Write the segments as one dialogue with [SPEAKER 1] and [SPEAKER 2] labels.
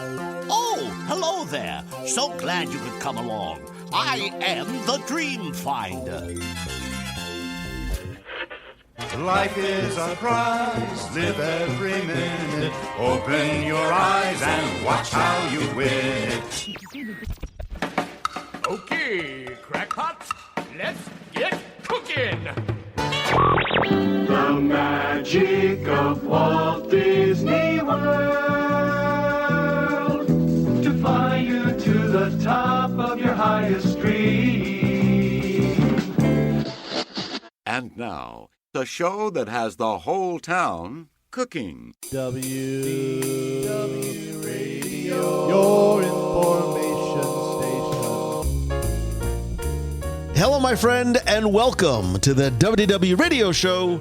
[SPEAKER 1] Oh, hello there. So glad you could come along. I am the Dream Finder.
[SPEAKER 2] Life is a prize, live every minute. Open your eyes and watch how you win it.
[SPEAKER 3] Okay, crackpots, let's get cooking.
[SPEAKER 4] The magic of Walt Disney World, to fly you to the top of your highest dream.
[SPEAKER 2] And now, the show that has the whole town cooking.
[SPEAKER 5] WDW Radio, your information station. Hello, my friend, and welcome to the WDW Radio Show,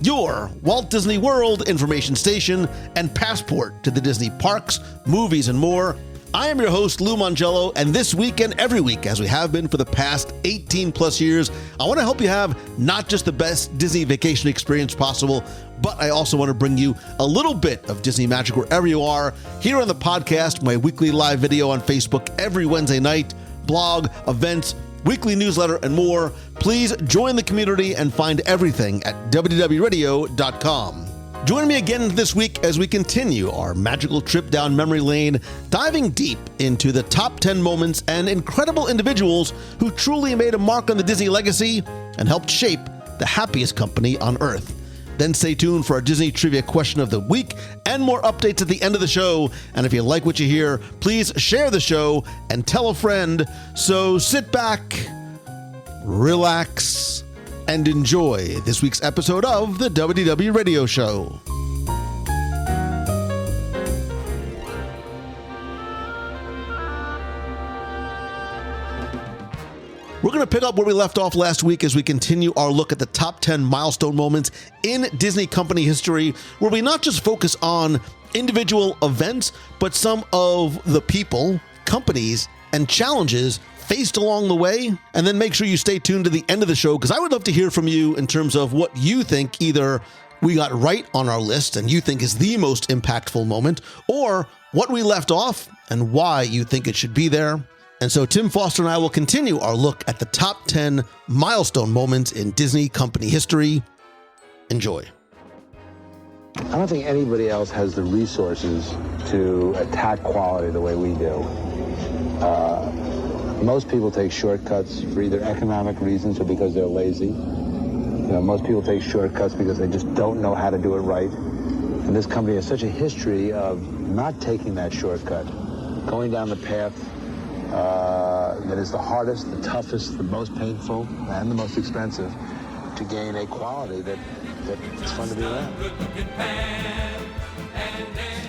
[SPEAKER 5] your Walt Disney World information station and passport to the Disney parks, movies, and more. I am your host, Lou Mongello, and this week and every week, as we have been for the past 18 plus years, I want to help you have not just the best Disney vacation experience possible, but I also want to bring you a little bit of Disney magic wherever you are. Here on the podcast, my weekly live video on Facebook every Wednesday night, blog, events, weekly newsletter, and more. Please join the community and find everything at WDWRadio.com. Join me again this week as we continue our magical trip down memory lane, diving deep into the top 10 moments and incredible individuals who truly made a mark on the Disney legacy and helped shape the happiest company on Earth. Then stay tuned for our Disney Trivia Question of the Week and more updates at the end of the show. And if you like what you hear, please share the show and tell a friend. So sit back, relax, and enjoy this week's episode of the WDW Radio Show. We're going to pick up where we left off last week as we continue our look at the top 10 milestone moments in Disney company history, where we not just focus on individual events, but some of the people, companies, and challenges faced along the way. And then make sure you stay tuned to the end of the show, because I would love to hear from you in terms of what you think either we got right on our list and you think is the most impactful moment, or what we left off and why you think it should be there. And so Tim Foster and I will continue our look at the top 10 milestone moments in Disney company history. Enjoy.
[SPEAKER 6] I don't think anybody else has the resources to attack quality the way we do. Most people take shortcuts for either economic reasons or because they're lazy. Most people take shortcuts because they just don't know how to do it right. And this company has such a history of not taking that shortcut, going down the path that is the hardest, the toughest, the most painful, and the most expensive to gain a quality that it's fun to be around.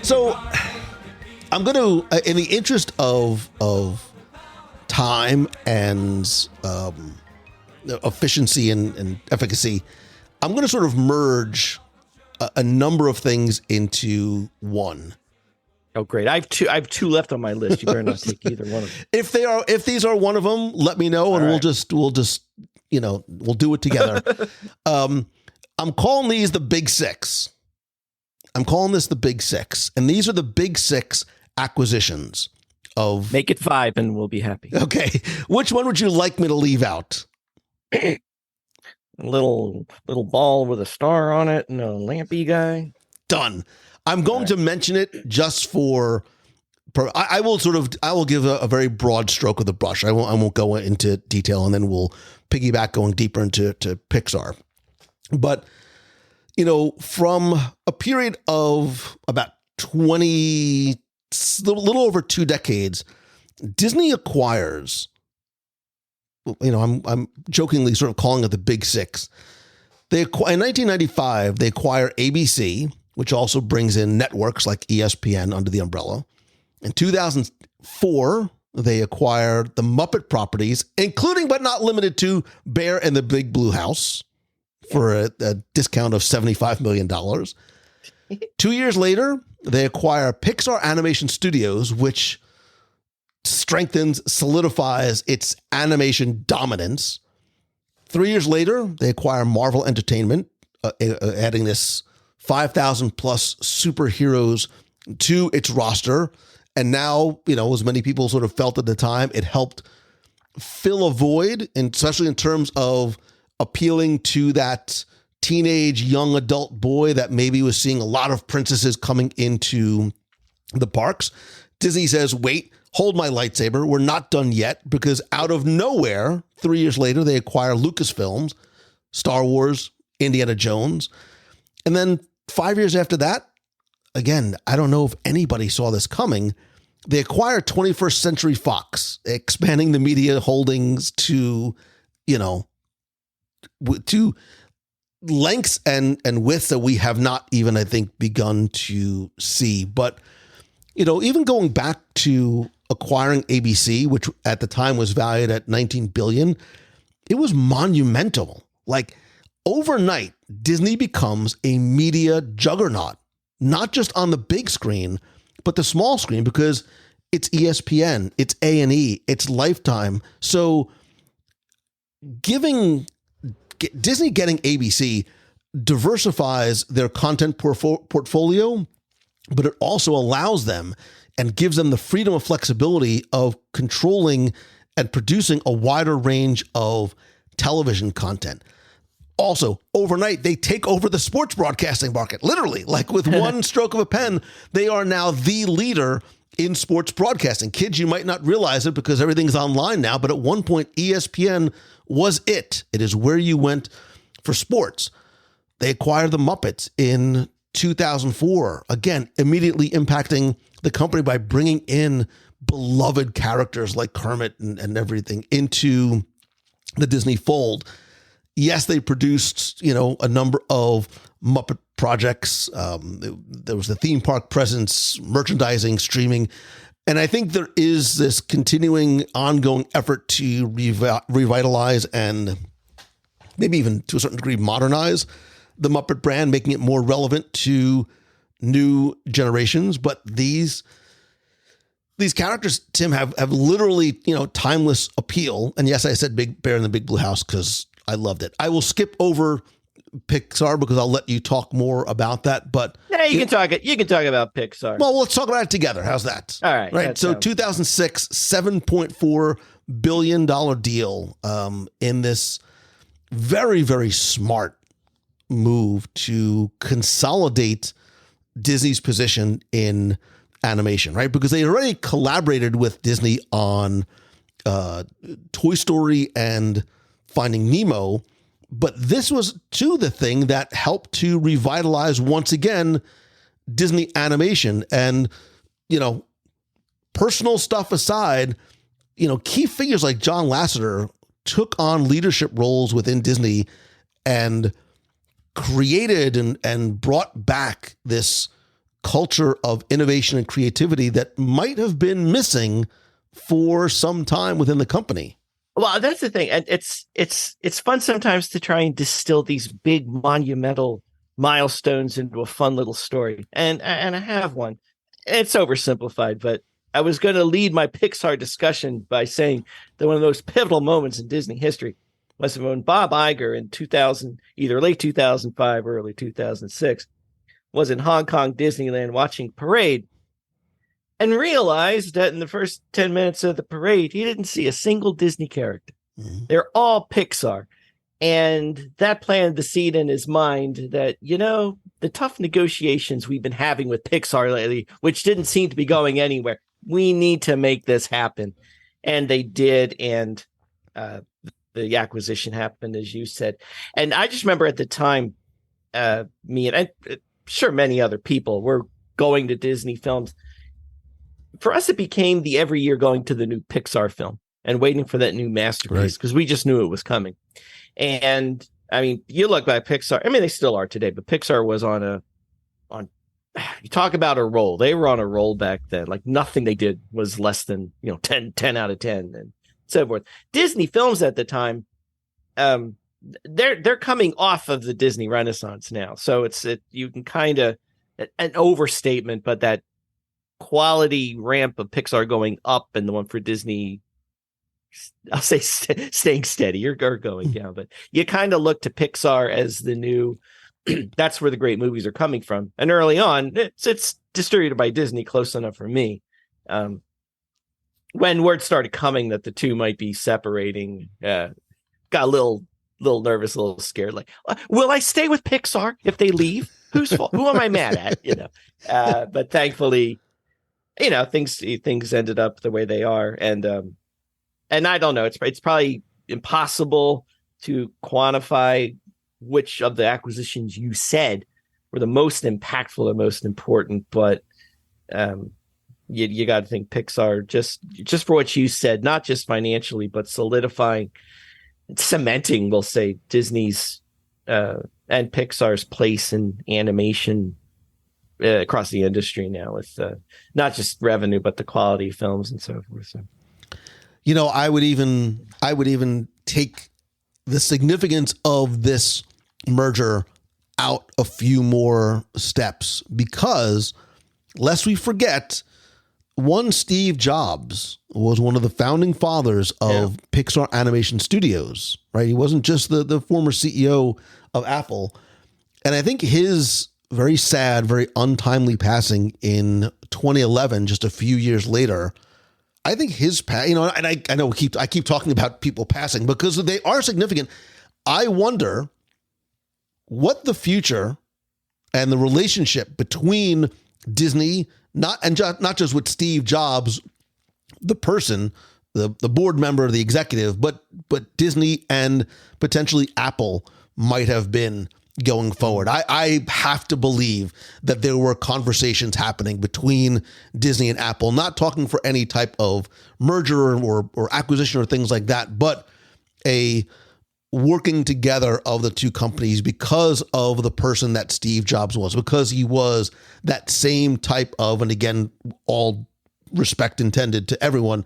[SPEAKER 5] So I'm going to, in the interest of time and efficiency and efficacy, I'm going to sort of merge a number of things into one.
[SPEAKER 7] Oh, great! I have two left on my list. You better not take either one of them.
[SPEAKER 5] If these are one of them, let me know, and we'll just we'll do it together. I'm calling these the Big Six. I'm calling this the Big Six, and these are the Big Six acquisitions of.
[SPEAKER 7] Make it 5, and we'll be happy.
[SPEAKER 5] Okay, which one would you like me to leave out?
[SPEAKER 7] A little ball with a star on it and a lampy guy.
[SPEAKER 5] Done. I'm going to mention it just for. I will give a very broad stroke of the brush. I won't go into detail, and then we'll piggyback going deeper into Pixar. But from a period of about 20, a little over 2 decades, Disney acquires. I'm jokingly sort of calling it the Big Six. In 1995, they acquire ABC, which also brings in networks like ESPN under the umbrella. In 2004, they acquired the Muppet properties, including but not limited to Bear and the Big Blue House, for a discount of $75 million. 2 years later, they acquire Pixar Animation Studios, which solidifies its animation dominance. 3 years later, they acquire Marvel Entertainment, adding this 5,000 plus superheroes to its roster And now, as many people sort of felt at the time, it helped fill a void, and especially in terms of appealing to that teenage young adult boy that maybe was seeing a lot of princesses coming into the parks. Disney says, wait, hold my lightsaber. We're not done yet, because out of nowhere, 3 years later, they acquire Lucasfilms, Star Wars, Indiana Jones. And then 5 years after that, again, I don't know if anybody saw this coming, they acquired 21st Century Fox, expanding the media holdings to, to lengths and widths that we have not even, I think, begun to see. But, even going back to acquiring ABC, which at the time was valued at $19 billion, it was monumental. Like, overnight, Disney becomes a media juggernaut, not just on the big screen, but the small screen, because it's ESPN, it's A&E, it's Lifetime. So Disney getting ABC diversifies their content portfolio, but it also allows them and gives them the freedom of flexibility of controlling and producing a wider range of television content. Also, overnight, they take over the sports broadcasting market, literally. Like, with one stroke of a pen, they are now the leader in sports broadcasting. Kids, you might not realize it because everything's online now, but at one point, ESPN was it. It is where you went for sports. They acquired the Muppets in 2004, again, immediately impacting the company by bringing in beloved characters like Kermit and everything into the Disney fold. Yes, they produced, a number of Muppet projects. There was the theme park presence, merchandising, streaming. And I think there is this continuing, ongoing effort to revitalize and maybe even to a certain degree modernize the Muppet brand, making it more relevant to new generations. But these characters, Tim, have literally, timeless appeal. And yes, I said Big Bear in the Big Blue House because I loved it. I will skip over Pixar because I'll let you talk more about that. But
[SPEAKER 7] yeah, you can talk about Pixar.
[SPEAKER 5] Well, let's talk about it together. How's that?
[SPEAKER 7] All right.
[SPEAKER 5] Right. So 2006, $7.4 billion deal in this very, very smart move to consolidate Disney's position in animation, right? Because they already collaborated with Disney on Toy Story and Finding Nemo, but this was too the thing that helped to revitalize once again Disney animation. And, personal stuff aside, key figures like John Lasseter took on leadership roles within Disney and created and brought back this culture of innovation and creativity that might have been missing for some time within the company.
[SPEAKER 7] Well, that's the thing. And it's fun sometimes to try and distill these big monumental milestones into a fun little story. And I have one. It's oversimplified, but I was going to lead my Pixar discussion by saying that one of those pivotal moments in Disney history was when Bob Iger in 2000, either late 2005 or early 2006, was in Hong Kong Disneyland watching Parade and realized that in the first 10 minutes of the parade, he didn't see a single Disney character. Mm-hmm. They're all Pixar. And that planted the seed in his mind that, the tough negotiations we've been having with Pixar lately, which didn't seem to be going anywhere, we need to make this happen. And they did. And the acquisition happened, as you said. And I just remember at the time, me and I'm sure many other people were going to Disney films. For us, it became the every year going to the new Pixar film and waiting for that new masterpiece because we just knew it was coming. And I mean, you look back Pixar, I mean, they still are today, but Pixar was you talk about a roll. They were on a roll back then. Like nothing they did was less than, 10 out of 10 and so forth. Disney films at the time, they're coming off of the Disney Renaissance now. So you can kind of an overstatement, but that quality ramp of Pixar going up and the one for Disney, I'll say staying steady or going down, but you kind of look to Pixar as the new, that's where the great movies are coming from. And early on, it's distributed by Disney, close enough for me. when word started coming that the two might be separating, got a little nervous, a little scared. Like, will I stay with Pixar if they leave? Whose fault? Who am I mad at? But thankfully, things ended up the way they are, and I don't know. It's probably impossible to quantify which of the acquisitions you said were the most impactful or most important, but you got to think Pixar, just for what you said, not just financially, but solidifying, cementing, we'll say, Disney's and Pixar's place in animation across the industry now, with not just revenue, but the quality of films and so forth. So,
[SPEAKER 5] I would even take the significance of this merger out a few more steps, because lest we forget, one Steve Jobs was one of the founding fathers of Pixar Animation Studios, right? He wasn't just the former CEO of Apple. And I think his very sad, very untimely passing in 2011, just a few years later, I think his and I know I keep talking about people passing because they are significant. I wonder what the future and the relationship between Disney, not just with Steve Jobs, the person, the board member, the executive, but Disney and potentially Apple might have been going forward. I have to believe that there were conversations happening between Disney and Apple, not talking for any type of merger or acquisition or things like that, but a working together of the two companies because of the person that Steve Jobs was, because he was that same type of, and again, all respect intended to everyone,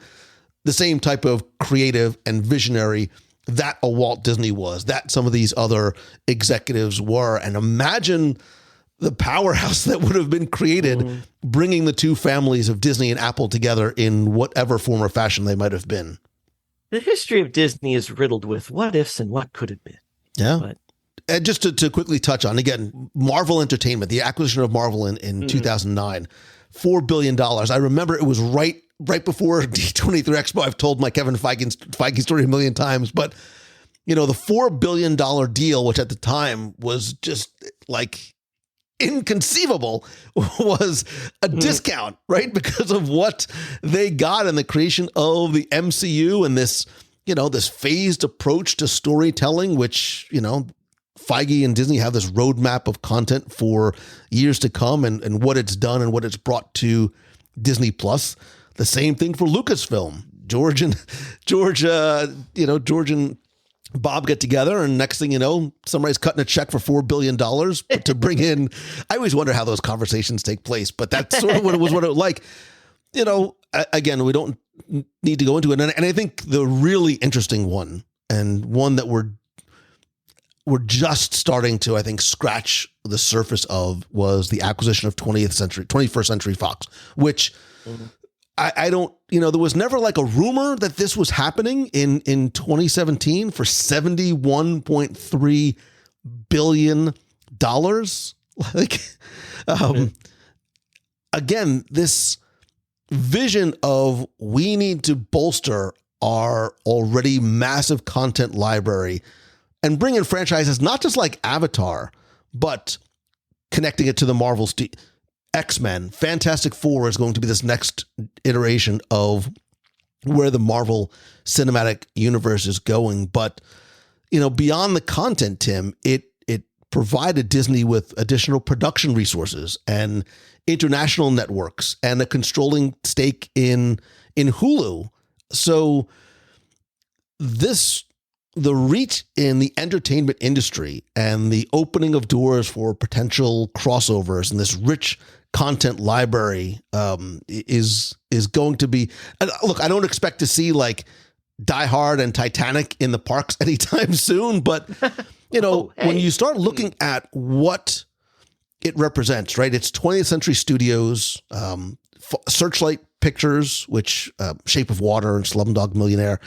[SPEAKER 5] the same type of creative and visionary that a Walt Disney was, that some of these other executives were. And imagine the powerhouse that would have been created bringing the two families of Disney and Apple together in whatever form or fashion they might have been.
[SPEAKER 7] The history of Disney is riddled with what ifs and what could have been.
[SPEAKER 5] Yeah.
[SPEAKER 7] But,
[SPEAKER 5] and just to quickly touch on, again, Marvel Entertainment, the acquisition of Marvel in 2009, $4 billion. I remember it was right before D23 Expo. I've told my Kevin Feige story a million times, but the $4 billion deal, which at the time was just like inconceivable, was a discount, right? Because of what they got in the creation of the MCU and this, this phased approach to storytelling, which, Feige and Disney have this roadmap of content for years to come, and what it's done and what it's brought to Disney Plus. The same thing for Lucasfilm. George and Bob get together, and next thing you know, somebody's cutting a check for $4 billion to bring in. I always wonder how those conversations take place, but that's sort of what it was like. Again, we don't need to go into it. And I think the really interesting one, and one that we're just starting to, I think, scratch the surface of, was the acquisition of 21st Century Fox, which I don't, there was never like a rumor that this was happening in 2017 for $71.3 billion. Again, this vision of we need to bolster our already massive content library and bring in franchises, not just like Avatar, but connecting it to the Marvel X-Men. Fantastic Four is going to be this next iteration of where the Marvel Cinematic Universe is going. But, beyond the content, Tim, it provided Disney with additional production resources and international networks and a controlling stake in Hulu. So the reach in the entertainment industry and the opening of doors for potential crossovers and this rich content library is going to be. Look, I don't expect to see like Die Hard and Titanic in the parks anytime soon, but when you start looking at what it represents, right? It's 20th Century Studios, Searchlight Pictures, which Shape of Water and Slumdog Millionaire,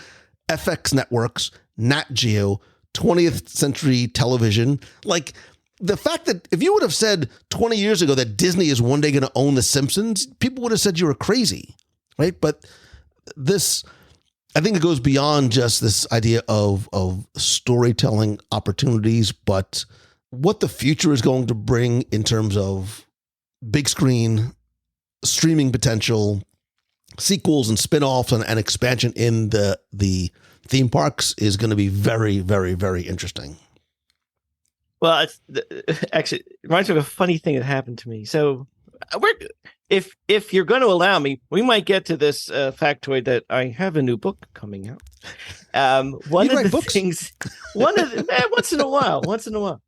[SPEAKER 5] FX Networks, Nat Geo, 20th Century Television. Like, the fact that if you would have said 20 years ago that Disney is one day going to own The Simpsons, people would have said you were crazy. right? But this, I think it goes beyond just this idea of storytelling opportunities, but what the future is going to bring in terms of big screen, streaming potential, sequels and spin-offs and expansion in the theme parks is going to be very, very, very interesting.
[SPEAKER 7] Well, actually, it reminds me of a funny thing that happened to me. So, if you're going to allow me, we might get to this factoid that I have a new book coming out. One of the things, once in a while.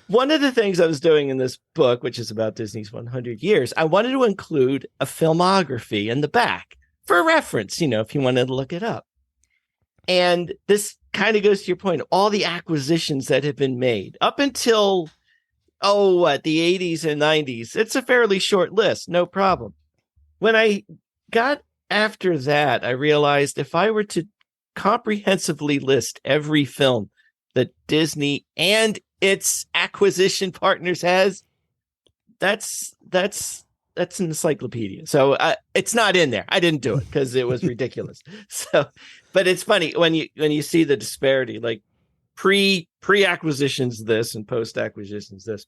[SPEAKER 7] One of the things I was doing in this book, which is about Disney's 100 years, I wanted to include a filmography in the back for reference, if you wanted to look it up. And this kind of goes to your point, all the acquisitions that have been made up until, the 80s and 90s. It's a fairly short list, no problem. When I got after that, I realized if I were to comprehensively list every film that Disney and its acquisition partners has, that's an encyclopedia. So it's not in there. I didn't do it because it was ridiculous. But it's funny when you see the disparity, like pre-acquisitions this and post-acquisitions this.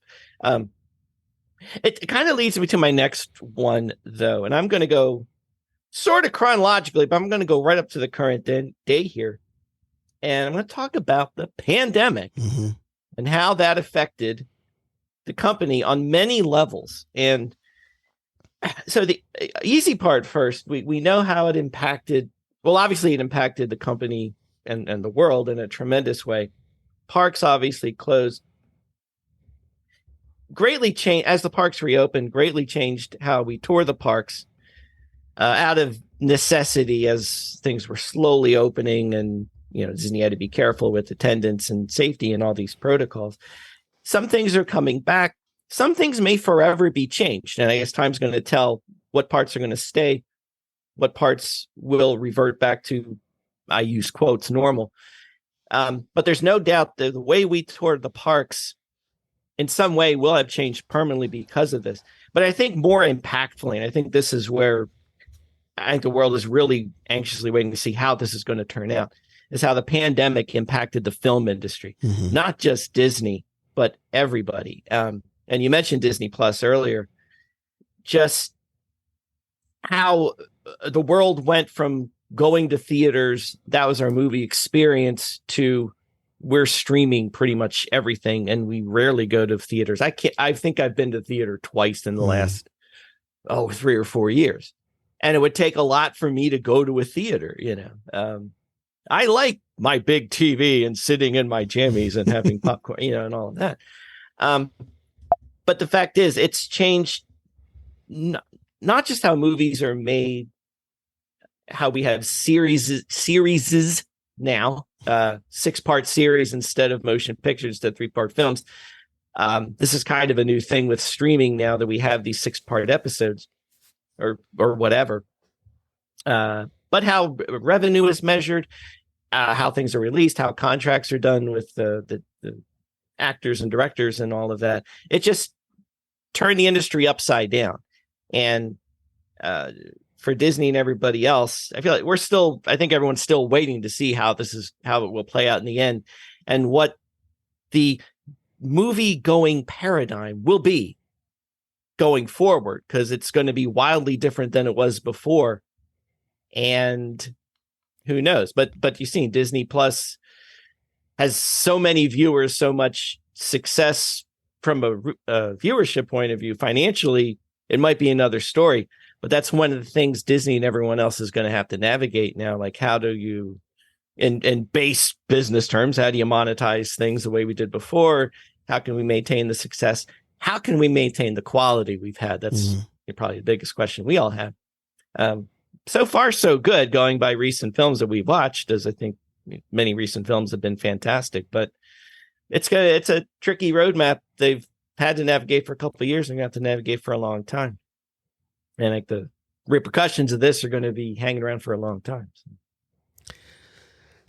[SPEAKER 7] It kind of leads me to my next one, though, and I'm going to go sort of chronologically, but I'm going to go right up to the current day here, and I'm going to talk about the pandemic and how that affected the company on many levels. And so the easy part first, we know how it impacted. Well, obviously it impacted the company and the world in a tremendous way. Parks obviously closed. Greatly changed as the parks reopened, greatly changed how we tour the parks out of necessity as things were slowly opening, and Disney had to be careful with attendance and safety and all these protocols. Some things are coming back. Some things may forever be changed. And I guess time's going to tell what parts are going to stay, what parts will revert back to, I use quotes, normal. But there's no doubt that the way we toured the parks in some way will have changed permanently because of this. But I think more impactfully, and I think this is where I think the world is really anxiously waiting to see how this is going to turn out, is how the pandemic impacted the film industry, not just Disney, but everybody. And you mentioned Disney Plus earlier, just how the world went from going to theaters, that was our movie experience, to we're streaming pretty much everything, and we rarely go to theaters. I think I've been to theater twice in the last 3 or 4 years, and it would take a lot for me to go to a theater. I like my big TV and sitting in my jammies and having popcorn, and all of that. But the fact is, it's changed not just how movies are made, how we have series now, 6-part series instead of motion pictures, instead of 3-part films. This is kind of a new thing with streaming now, that we have these 6-part episodes or whatever. But how revenue is measured, how things are released, how contracts are done with the actors and directors and all of that. It just turned the industry upside down. And for Disney and everybody else, I feel like I think everyone's still waiting to see how it will play out in the end, and what the movie going paradigm will be going forward, because it's going to be wildly different than it was before. And who knows? But you've seen Disney Plus has so many viewers, so much success from a viewership point of view. Financially, it might be another story, but that's one of the things Disney and everyone else is going to have to navigate now. Like, how do you, in base business terms, how do you monetize things the way we did before? How can we maintain the success? How can we maintain the quality we've had? That's probably the biggest question we all have. So far, so good, going by recent films that we've watched, as I think many recent films have been fantastic. But it's a tricky roadmap they've had to navigate for a couple of years, and going to have to navigate for a long time. And like the repercussions of this are going to be hanging around for a long time. So.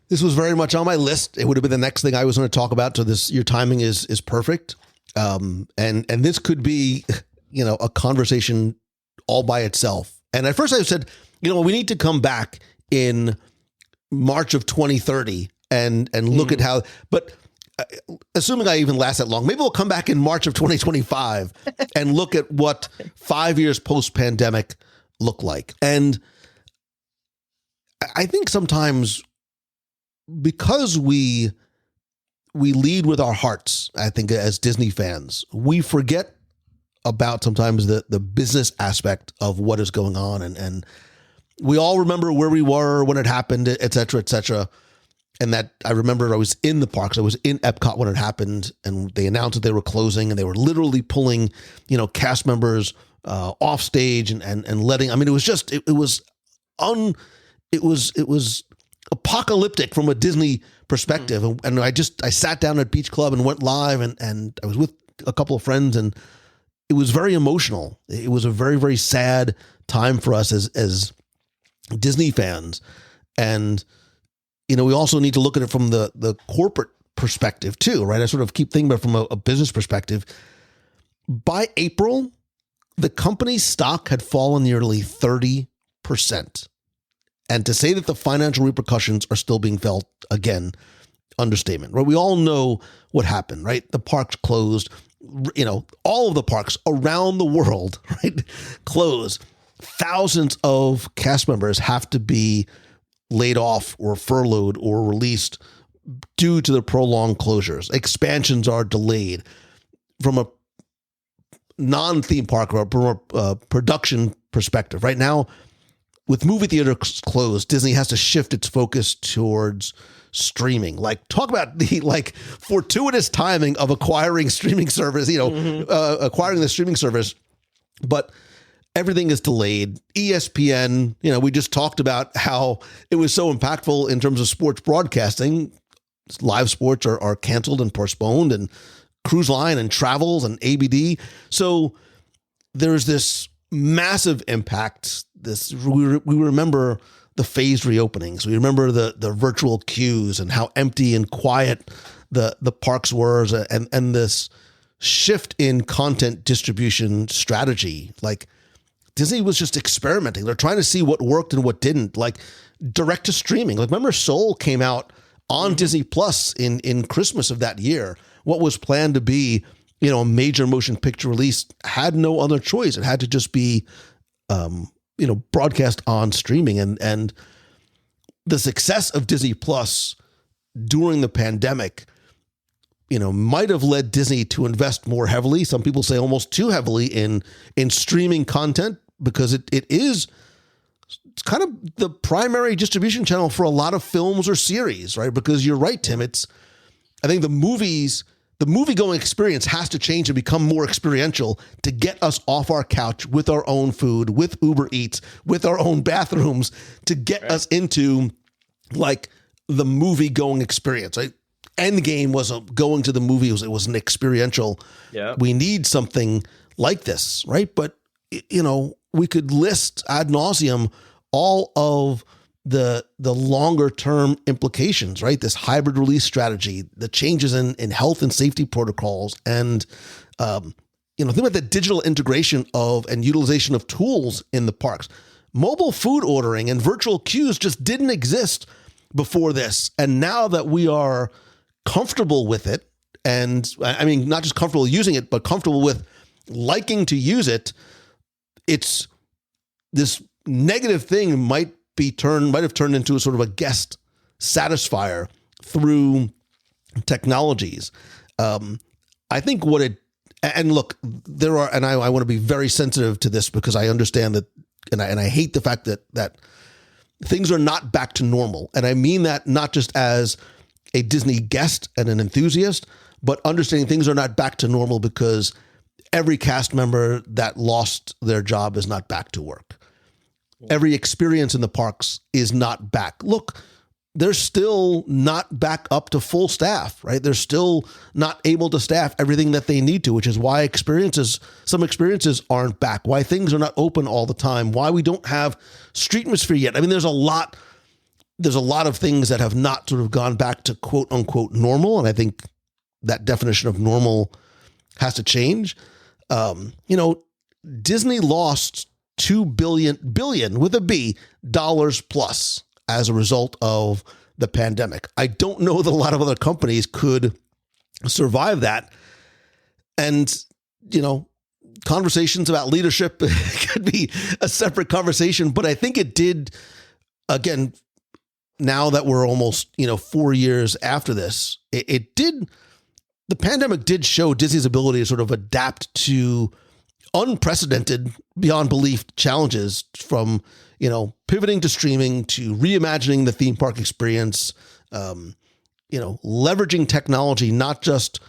[SPEAKER 5] This was very much on my list. It would have been the next thing I was going to talk about. So your timing is perfect. And this could be, a conversation all by itself And at first I said, we need to come back in March of 2030 and look at how, but assuming I even last that long, maybe we'll come back in March of 2025 and look at what 5 years post-pandemic look like. And I think sometimes because we lead with our hearts, I think as Disney fans, we forget about sometimes the business aspect of what is going on. And we all remember where we were when it happened, et cetera, et cetera. And that I remember I was in the parks. I was in Epcot when it happened, and they announced that they were closing, and they were literally pulling, cast members off stage and letting. I mean, it was just it was apocalyptic from a Disney perspective. And I sat down at Beach Club and went live, and I was with a couple of friends, and it was very emotional. It was a very, very sad time for us as Disney fans, and. We also need to look at it from the corporate perspective too, right? I sort of keep thinking about it from a business perspective. By April, the company's stock had fallen nearly 30%. And to say that the financial repercussions are still being felt, again, understatement, right? We all know what happened, right? The parks closed, all of the parks around the world, right? Closed. Thousands of cast members have to be laid off or furloughed or released due to the prolonged closures. Expansions are delayed. From a non-theme park or from a production perspective, right now, with movie theaters closed, Disney has to shift its focus towards streaming. Talk about the fortuitous timing of acquiring streaming service, acquiring the streaming service. But everything is delayed. ESPN, we just talked about how it was so impactful in terms of sports broadcasting. Live sports are canceled and postponed, and cruise line and travels and ABD. So there's this massive impact. We remember the phased reopenings. We remember the virtual queues and how empty and quiet the parks were, and this shift in content distribution strategy. Disney was just experimenting. They're trying to see what worked and what didn't, direct to streaming. Remember Soul came out on Disney Plus in Christmas of that year. What was planned to be, a major motion picture release had no other choice. It had to just be, broadcast on streaming. And the success of Disney Plus during the pandemic, might have led Disney to invest more heavily. Some people say almost too heavily in streaming content, because it's kind of the primary distribution channel for a lot of films or series, right? Because you're right, Tim. I think the movie-going experience has to change and become more experiential to get us off our couch with our own food, with Uber Eats, with our own bathrooms, to get us into the movie-going experience, right? Endgame wasn't going to the movie. It was an experiential. Yeah. We need something like this, right? But, we could list ad nauseum all of the longer term implications, right? This hybrid release strategy, the changes in health and safety protocols, and, think about the digital integration of and utilization of tools in the parks. Mobile food ordering and virtual queues just didn't exist before this. And now that we are comfortable with it, and I mean, not just comfortable using it, but comfortable with liking to use it, it's this negative thing might have turned into a sort of a guest satisfier through technologies. I think and look, there are, and I want to be very sensitive to this, because I understand that, and I hate the fact that things are not back to normal. And I mean that not just as a Disney guest and an enthusiast, but understanding things are not back to normal because every cast member that lost their job is not back to work. Every experience in the parks is not back. Look, they're still not back up to full staff, right? They're still not able to staff everything that they need to, which is why some experiences aren't back, why things are not open all the time, why we don't have Streetmosphere yet. I mean, there's a lot of things that have not sort of gone back to quote unquote normal. And I think that definition of normal has to change. Disney lost $2 billion with a B dollars plus as a result of the pandemic. I don't know that a lot of other companies could survive that. And, conversations about leadership could be a separate conversation, but I think it did, again, now that we're almost, 4 years after this, the pandemic did show Disney's ability to sort of adapt to unprecedented, beyond belief challenges, from, pivoting to streaming to reimagining the theme park experience, leveraging technology, not just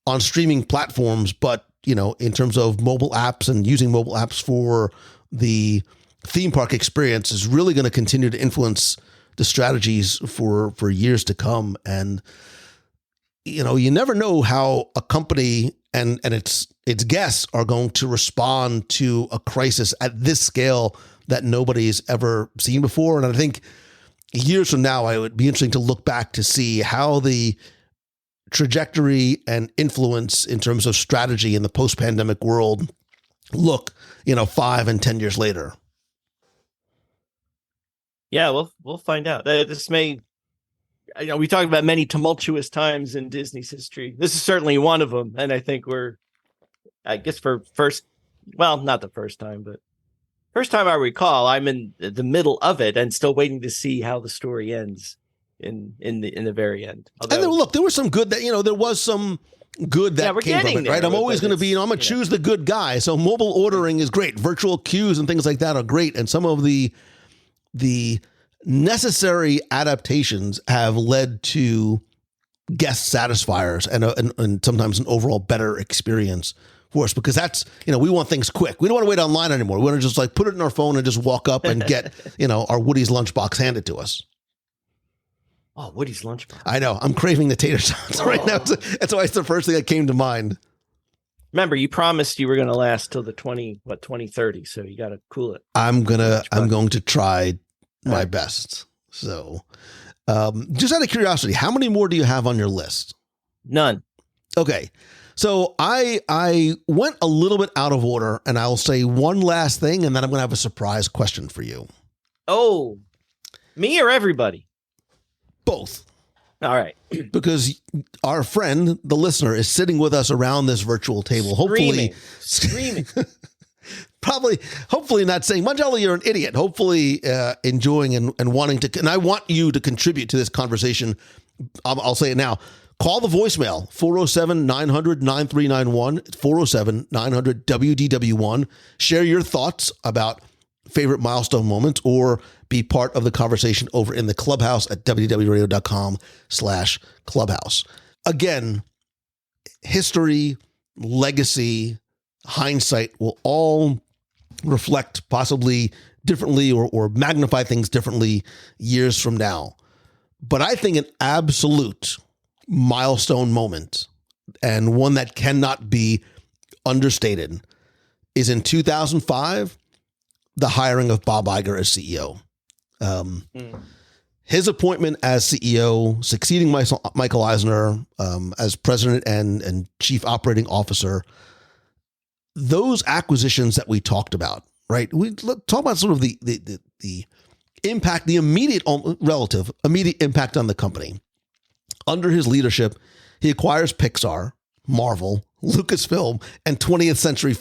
[SPEAKER 5] on streaming platforms, but, in terms of mobile apps and using mobile apps for the theme park experience is really going to continue to influence the strategies for years to come. And, you never know how a company and its guests are going to respond to a crisis at this scale that nobody's ever seen before. And I think years from now, it would be interesting to look back to see how the trajectory and influence in terms of strategy in the post-pandemic world look, 5 and 10 years later.
[SPEAKER 7] Yeah, we'll find out. This may, we talked about many tumultuous times in Disney's history. This is certainly one of them. And I think not the first time, but first time I recall, I'm in the middle of it and still waiting to see how the story ends in the very end. Although,
[SPEAKER 5] and look, there was some good there was some good that came from it, right? I'm always going to be, I'm going to choose the good guy. So mobile ordering is great. Virtual queues and things like that are great. And some of the necessary adaptations have led to guest satisfiers and sometimes an overall better experience for us, because that's, we want things quick. We don't want to wait online anymore. We want to just put it in our phone and just walk up and get, our Woody's lunchbox handed to us.
[SPEAKER 7] Oh, Woody's lunchbox.
[SPEAKER 5] I know. I'm craving the tater tots right now. That's why it's the first thing that came to mind.
[SPEAKER 7] Remember, you promised you were going to last till the 2030, so you got to cool it.
[SPEAKER 5] I'm going to try my best. So, just out of curiosity, how many more do you have on your list?
[SPEAKER 7] None.
[SPEAKER 5] Okay. So I went a little bit out of order, and I'll say one last thing, and then I'm going to have a surprise question for you.
[SPEAKER 7] Oh, me or everybody?
[SPEAKER 5] Both.
[SPEAKER 7] All right.
[SPEAKER 5] Because our friend, the listener, is sitting with us around this virtual table.
[SPEAKER 7] Screaming.
[SPEAKER 5] Hopefully not saying, Mangello, you're an idiot. Hopefully enjoying and wanting to. And I want you to contribute to this conversation. I'll say it now. Call the voicemail, 407-900-9391, 407-900-WDW1. Share your thoughts about favorite milestone moments, or be part of the conversation over in the clubhouse at wdwradio.com/clubhouse. Again, history, legacy, hindsight will all reflect possibly differently or magnify things differently years from now. But I think an absolute milestone moment, and one that cannot be understated, is in 2005, the hiring of Bob Iger as CEO. His appointment as CEO, succeeding Michael Eisner as president and chief operating officer. Those acquisitions that we talked about, right? We talk about sort of the impact, the immediate impact on the company. Under his leadership, he acquires Pixar, Marvel, Lucasfilm, and 21st Century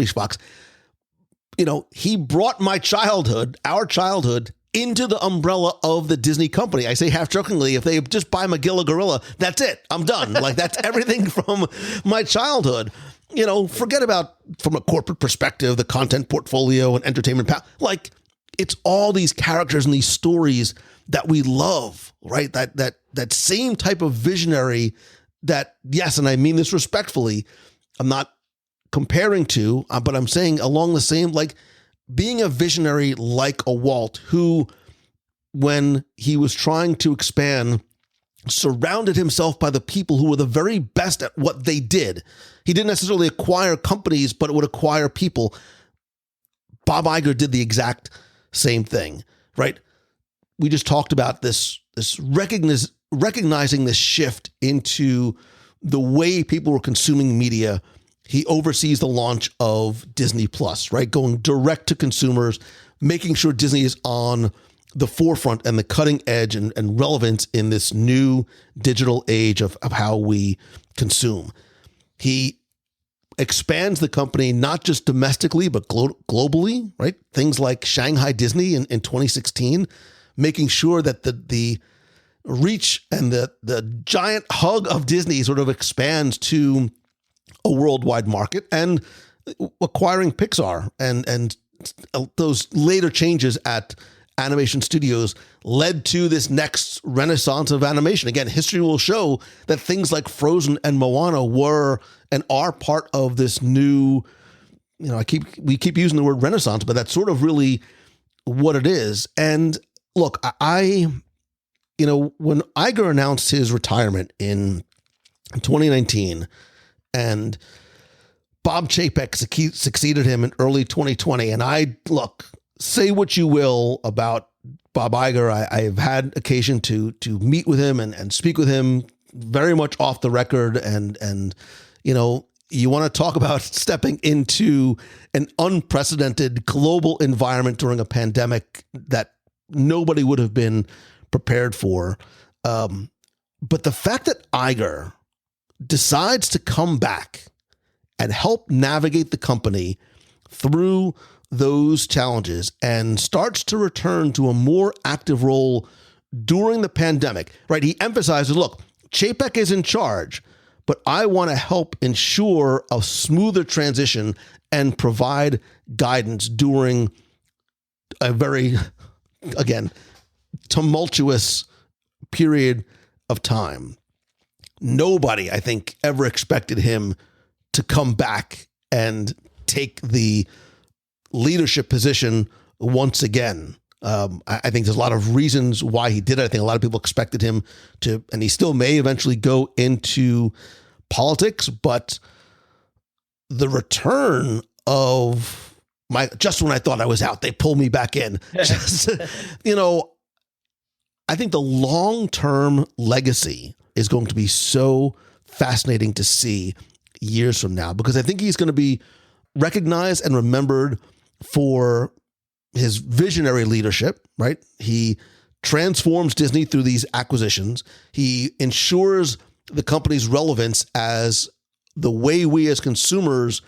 [SPEAKER 5] Fox. He brought our childhood, into the umbrella of the Disney company. I say half jokingly, if they just buy Magilla Gorilla, that's it. I'm done. That's everything from my childhood. Forget about, from a corporate perspective, the content portfolio and entertainment. It's all these characters and these stories that we love, right? That same type of visionary that, yes, and I mean this respectfully, I'm not comparing to, but I'm saying along the same, being a visionary like a Walt, who, when he was trying to expand, surrounded himself by the people who were the very best at what they did. He didn't necessarily acquire companies, but it would acquire people. Bob Iger did the exact same thing, right? We just talked about this recognizing this shift into the way people were consuming media He oversees the launch of Disney Plus, right? Going direct to consumers, making sure Disney is on the forefront and the cutting edge and relevance in this new digital age of how we consume. He expands the company not just domestically, but globally, right? Things like Shanghai Disney in 2016, making sure that the reach and the giant hug of Disney sort of expands to a worldwide market, and acquiring Pixar and those later changes at animation studios led to this next renaissance of animation. Again, history will show that things like Frozen and Moana were and are part of this new, we keep using the word renaissance, but that's sort of really what it is. And look, when Iger announced his retirement in 2019 and Bob Chapek succeeded him in early 2020, and say what you will about Bob Iger. I have had occasion to meet with him and speak with him very much off the record. And you want to talk about stepping into an unprecedented global environment during a pandemic that nobody would have been prepared for. But the fact that Iger decides to come back and help navigate the company through those challenges and starts to return to a more active role during the pandemic, right? He emphasizes, look, Chapek is in charge, but I want to help ensure a smoother transition and provide guidance during a very, again, tumultuous period of time. Nobody, I think, ever expected him to come back and take the leadership position once again. I think there's a lot of reasons why he did it. I think a lot of people expected him to, and he still may eventually go into politics, but the return of just when I thought I was out, they pulled me back in. I think the long-term legacy is going to be so fascinating to see years from now, because I think he's going to be recognized and remembered for his visionary leadership, right? He transforms Disney through these acquisitions. He ensures the company's relevance as the way we as consumers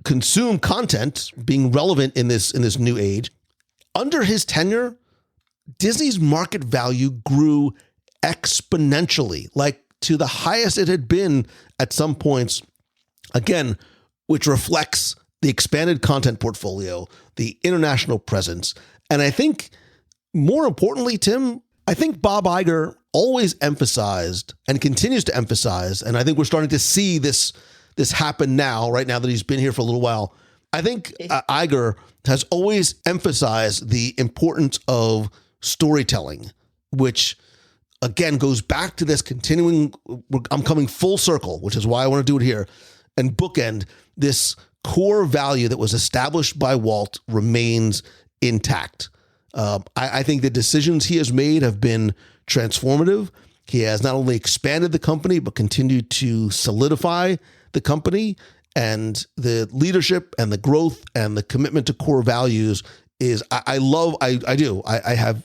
[SPEAKER 5] consume content, being relevant in this new age. Under his tenure, Disney's market value grew exponentially, like to the highest it had been at some points, again, which reflects the expanded content portfolio, the international presence. And I think more importantly, Tim, I think Bob Iger always emphasized and continues to emphasize, and I think we're starting to see this happen now, right now that he's been here for a little while. I think Iger has always emphasized the importance of storytelling, which again goes back to this continuing, I'm coming full circle, which is why I want to do it here, and bookend this core value that was established by Walt remains intact. I think the decisions he has made have been transformative. He has not only expanded the company, but continued to solidify the company, and the leadership and the growth and the commitment to core values is, I have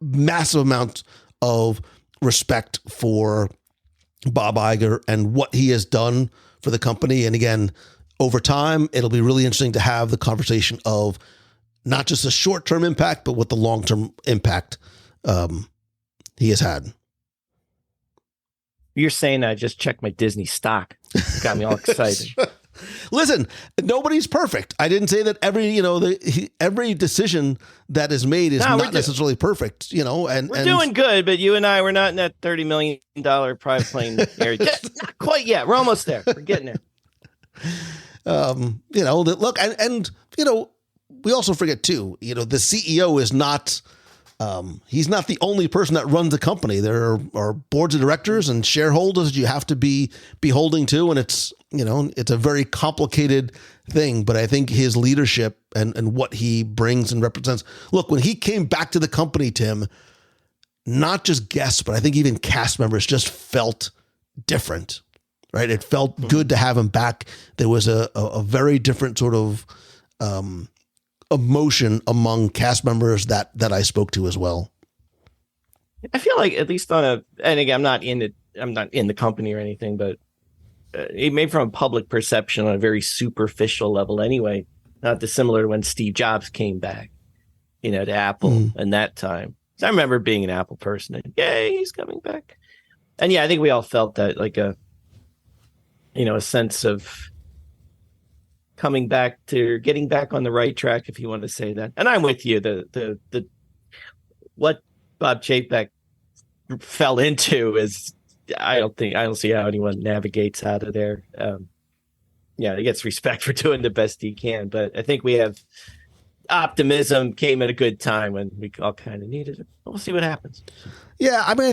[SPEAKER 5] massive amounts of respect for Bob Iger and what he has done for the company. And again, over time, it'll be really interesting to have the conversation of not just the short-term impact, but what the long-term impact he has had.
[SPEAKER 7] You're saying I just checked my Disney stock. Got me all excited.
[SPEAKER 5] Listen, nobody's perfect. I didn't say that every decision that is made is not necessarily perfect, and
[SPEAKER 7] we're doing good, but you and I, we're not in that $30 million private plane area. Just not quite yet. We're almost there. We're getting there.
[SPEAKER 5] Look, and we also forget too, the CEO is not, he's not the only person that runs the company. There are boards of directors and shareholders that you have to be beholding to. And it's a very complicated thing, but I think his leadership and what he brings and represents. Look, when he came back to the company, Tim, not just guests, but I think even cast members just felt different. right? It felt good to have him back. There was a very different sort of emotion among cast members that I spoke to as well.
[SPEAKER 7] I feel like at least and again, I'm not in the company or anything, but it made from a public perception on a very superficial level anyway, not dissimilar to when Steve Jobs came back, to Apple and that time. So I remember being an Apple person and yay, he's coming back. And yeah, I think we all felt that, like a sense of coming back to getting back on the right track, if you want to say that. And I'm with you. The what Bob Chapek fell into is, I don't see how anyone navigates out of there. He gets respect for doing the best he can, but I think we have optimism came at a good time when we all kind of needed it. We'll see what happens.
[SPEAKER 5] Yeah, I mean,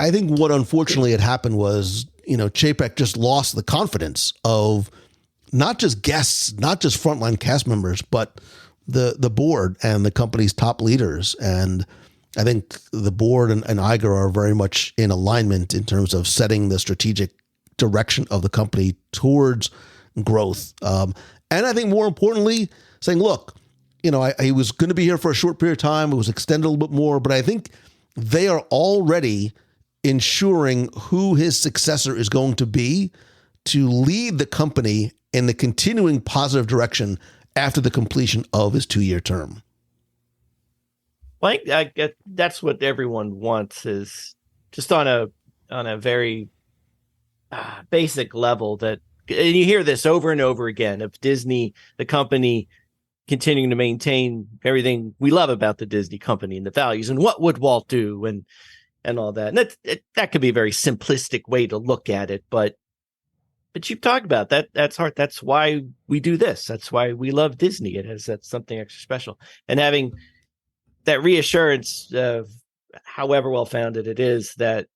[SPEAKER 5] I think what unfortunately had happened was, Chapek just lost the confidence of not just guests, not just frontline cast members, but the board and the company's top leaders. And I think the board and Iger are very much in alignment in terms of setting the strategic direction of the company towards growth. And I think more importantly, saying, look, I was going to be here for a short period of time. It was extended a little bit more, but I think they are already ensuring who his successor is going to be to lead the company in the continuing positive direction after the completion of his 2-year term.
[SPEAKER 7] Like that's what everyone wants, is just on a very basic level, that, and you hear this over and over again, of Disney, the company, continuing to maintain everything we love about the Disney company and the values and what would Walt do and all that. And that could be a very simplistic way to look at it, but you've talked about that. That's hard. That's why we do this. That's why we love Disney. That's something extra special. And having that reassurance of however well founded it is that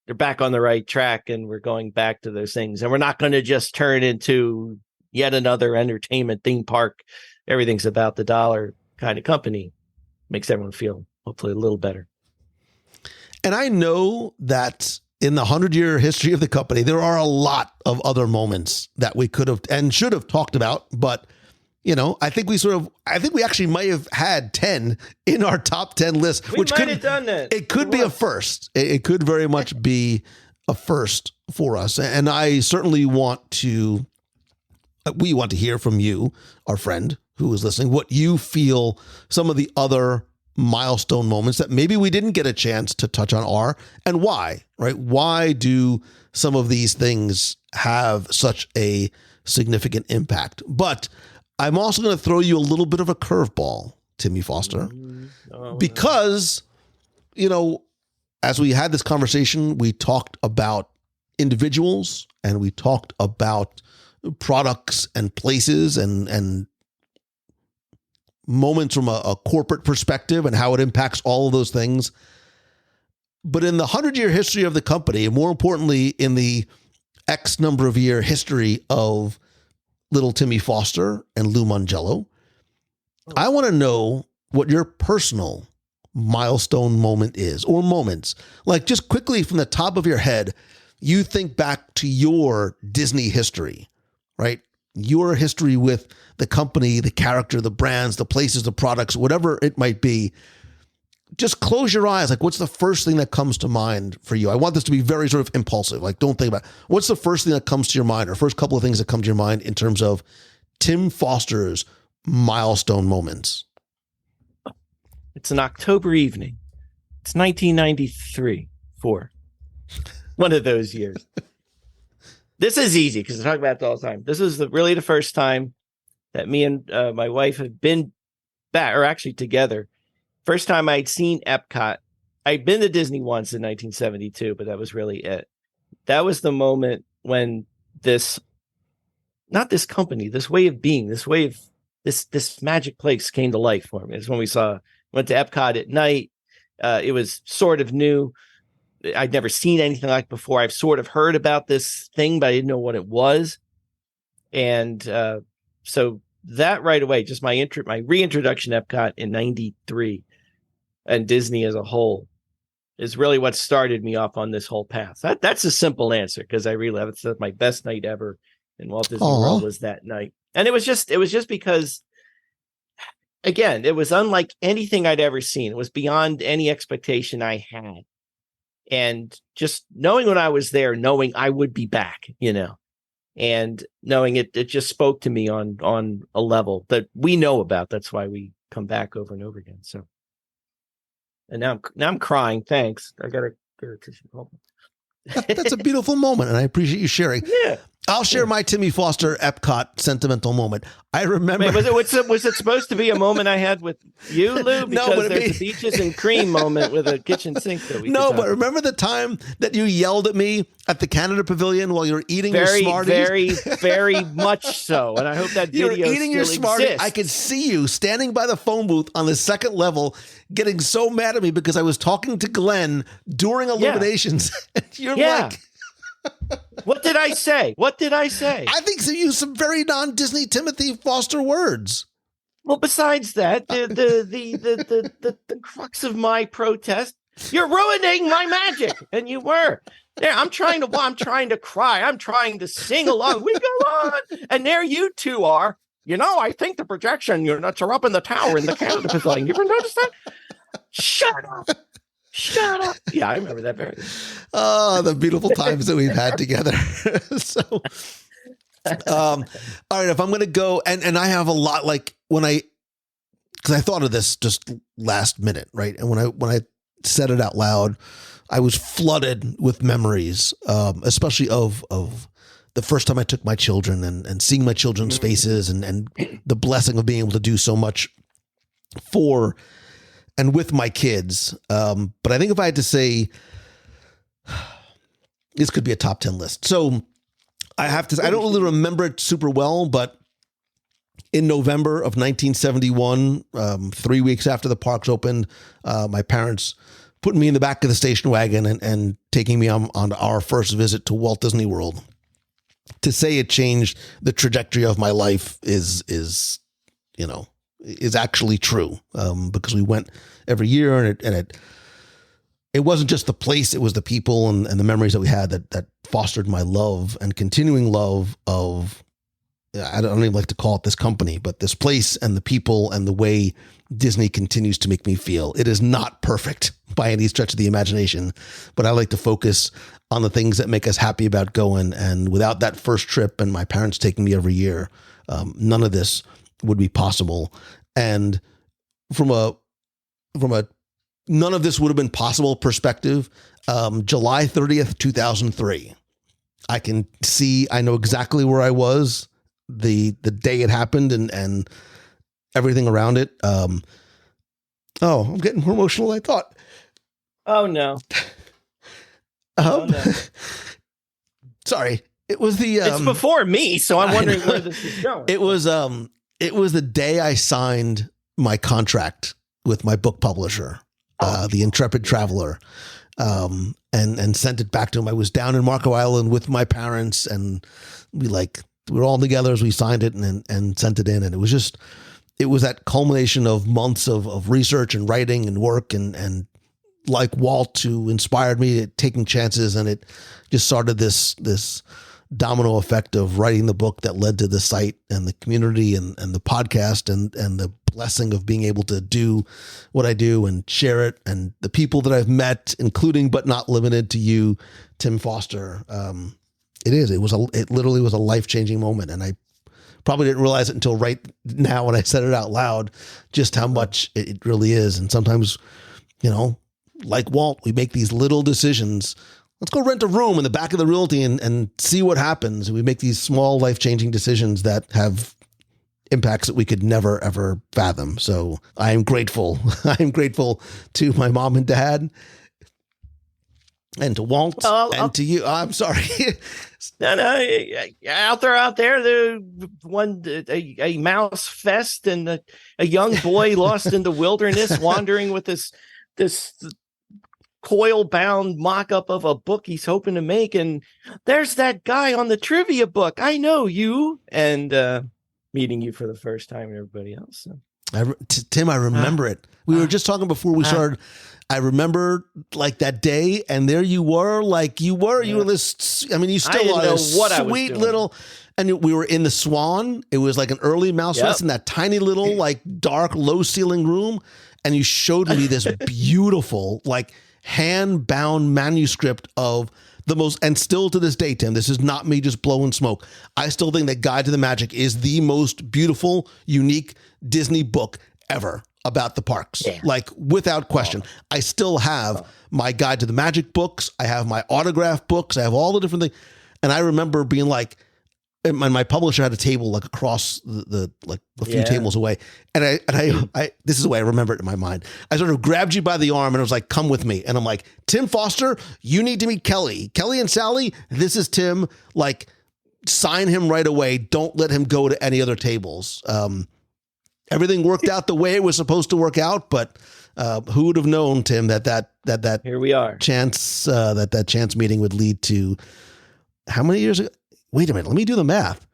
[SPEAKER 7] they're back on the right track and we're going back to those things. And we're not going to just turn into yet another entertainment theme park. Everything's about the dollar kind of company. Makes everyone feel hopefully a little better.
[SPEAKER 5] And I know that in the 100-year history of the company, there are a lot of other moments that we could have and should have talked about, but I think we actually might have had 10 in our top 10 list,
[SPEAKER 7] which could have done that.
[SPEAKER 5] It could be a first. It could very much be a first for us. And I certainly we want to hear from you, our friend who is listening, what you feel some of the other milestone moments that maybe we didn't get a chance to touch on are, and why, right? Why do some of these things have such a significant impact? But I'm also going to throw you a little bit of a curveball, Timmy Foster, because, as we had this conversation, we talked about individuals and we talked about products and places and moments from a corporate perspective and how it impacts all of those things. But in the 100-year history of the company, and more importantly, in the X number of year history of little Timmy Foster and Lou Mongello, I want to know what your personal milestone moment is, or moments. Like, just quickly from the top of your head, you think back to your Disney history, right? Your history with the company, the character, the brands, the places, the products, whatever it might be. Just close your eyes. Like, what's the first thing that comes to mind for you? I want this to be very sort of impulsive. Like, don't think about it. What's the first thing that comes to your mind, or first couple of things that come to your mind in terms of Tim Foster's milestone moments?
[SPEAKER 7] It's an October evening. It's 1993, 4. One of those years. This is easy because I talk about it all the time. This is really the first time that me and my wife have been back, or actually together. First time I'd seen Epcot. I'd been to Disney once in 1972, but that was really it. That was the moment when not this company, this way of being, this magic place came to life for me. It's when went to Epcot at night. It was sort of new. I'd never seen anything like before. I've sort of heard about this thing, but I didn't know what it was. And so that right away, just my reintroduction to Epcot in 93 and Disney as a whole. is really what started me off on this whole path. That's a simple answer, because I really have it. My best night ever in Walt Disney World was that night. And it was just because, again, it was unlike anything I'd ever seen. It was beyond any expectation I had. And just knowing when I was there, knowing I would be back, and knowing it just spoke to me on a level that we know about. That's why we come back over and over again. So, and now I'm crying. Thanks. I got to get a tissue.
[SPEAKER 5] That's a beautiful moment, and I appreciate you sharing.
[SPEAKER 7] Yeah.
[SPEAKER 5] I'll share my Timmy Foster Epcot sentimental moment. I remember.
[SPEAKER 7] Wait, was it supposed to be a moment I had with you, Lou? Because there's a beaches and cream moment with a kitchen sink.
[SPEAKER 5] But remember the time that you yelled at me at the Canada Pavilion while you were eating your Smarties?
[SPEAKER 7] Very, very much so. And I hope that video
[SPEAKER 5] you were eating your Smarties.
[SPEAKER 7] Exists.
[SPEAKER 5] I could see you standing by the phone booth on the second level, getting so mad at me because I was talking to Glenn during Illuminations. Yeah. You're like.
[SPEAKER 7] What did I say?
[SPEAKER 5] I think you used some very non-Disney Timothy Foster words.
[SPEAKER 7] Well, besides that, the crux of my protest, you're ruining my magic, and you were. There, I'm trying to cry. I'm trying to sing along. We go on, and there you two are. I think the projection units are up in the tower in the Canada Pavilion. You ever notice that? Shut up. Yeah, I remember that very well.
[SPEAKER 5] Oh, the beautiful times that we've had together. So, all right, if I'm going to go, and I have a lot, because I thought of this just last minute, right? And when I said it out loud, I was flooded with memories, especially of the first time I took my children and seeing my children's faces and the blessing of being able to do so much for and with my kids. But I think if I had to say, this could be a top 10 list. So I have to, I don't really remember it super well, but in November of 1971, 3 weeks after the parks opened, my parents put me in the back of the station wagon and taking me on our first visit to Walt Disney World. To say it changed the trajectory of my life is actually true, because we went every year, and it wasn't just the place, it was the people and the memories that we had that fostered my love and continuing love of, I don't even like to call it this company, but this place and the people and the way Disney continues to make me feel. It is not perfect by any stretch of the imagination, but I like to focus on the things that make us happy about going. And without that first trip and my parents taking me every year, none of this would be possible. And from a none of this would have been possible perspective, July 30th, 2003, I know exactly where I was the day it happened and everything around it. I'm getting more emotional than I thought.
[SPEAKER 7] Oh no. No.
[SPEAKER 5] Sorry. It was
[SPEAKER 7] it's before me, so I'm wondering where this is going.
[SPEAKER 5] It was the day I signed my contract with my book publisher, The Intrepid Traveler, and sent it back to him. I was down in Marco Island with my parents, and we were all together as we signed it and sent it in. And it was that culmination of months of research and writing and work and like Walt, who inspired me to taking chances. And it just started this domino effect of writing the book that led to the site and the community and the podcast and the blessing of being able to do what I do and share it, and the people that I've met, including but not limited to you, Tim Foster. It literally was a life-changing moment. And I probably didn't realize it until right now when I said it out loud, just how much it really is. And sometimes, like Walt, we make these little decisions. Let's go rent a room in the back of the Realty and see what happens. And we make these small life-changing decisions that have impacts that we could never, ever fathom. So I am grateful. I am grateful to my mom and dad and to Walt and to you. I'm sorry.
[SPEAKER 7] No, out there, a mouse fest and a young boy lost in the wilderness, wandering with this coil-bound mock-up of a book he's hoping to make, and there's that guy on the trivia book. I know you, and meeting you for the first time, and everybody else. So.
[SPEAKER 5] Tim, I remember it. We were just talking before we started. I remember like that day, and there you were, you were this. I mean, you still are a sweet little. And we were in the Swan. It was like an early Mouse Fest in that tiny little, like dark, low ceiling room. And you showed me this beautiful, like hand bound manuscript of the most, and still to this day, Tim, this is not me just blowing smoke. I still think that Guide to the Magic is the most beautiful, unique Disney book ever about the parks, like without question. I still have my Guide to the Magic books. I have my autograph books. I have all the different things. And I remember being like, and my publisher had a table like across the few tables away. And I this is the way I remember it in my mind. I sort of grabbed you by the arm and I was like, come with me. And I'm like, Tim Foster, you need to meet Kelly. Kelly and Sally, this is Tim. Like, sign him right away. Don't let him go to any other tables. Everything worked out the way it was supposed to work out, but who would have known, Tim, that here we are chance that chance meeting would lead to how many years ago? Wait a minute, let me do the math.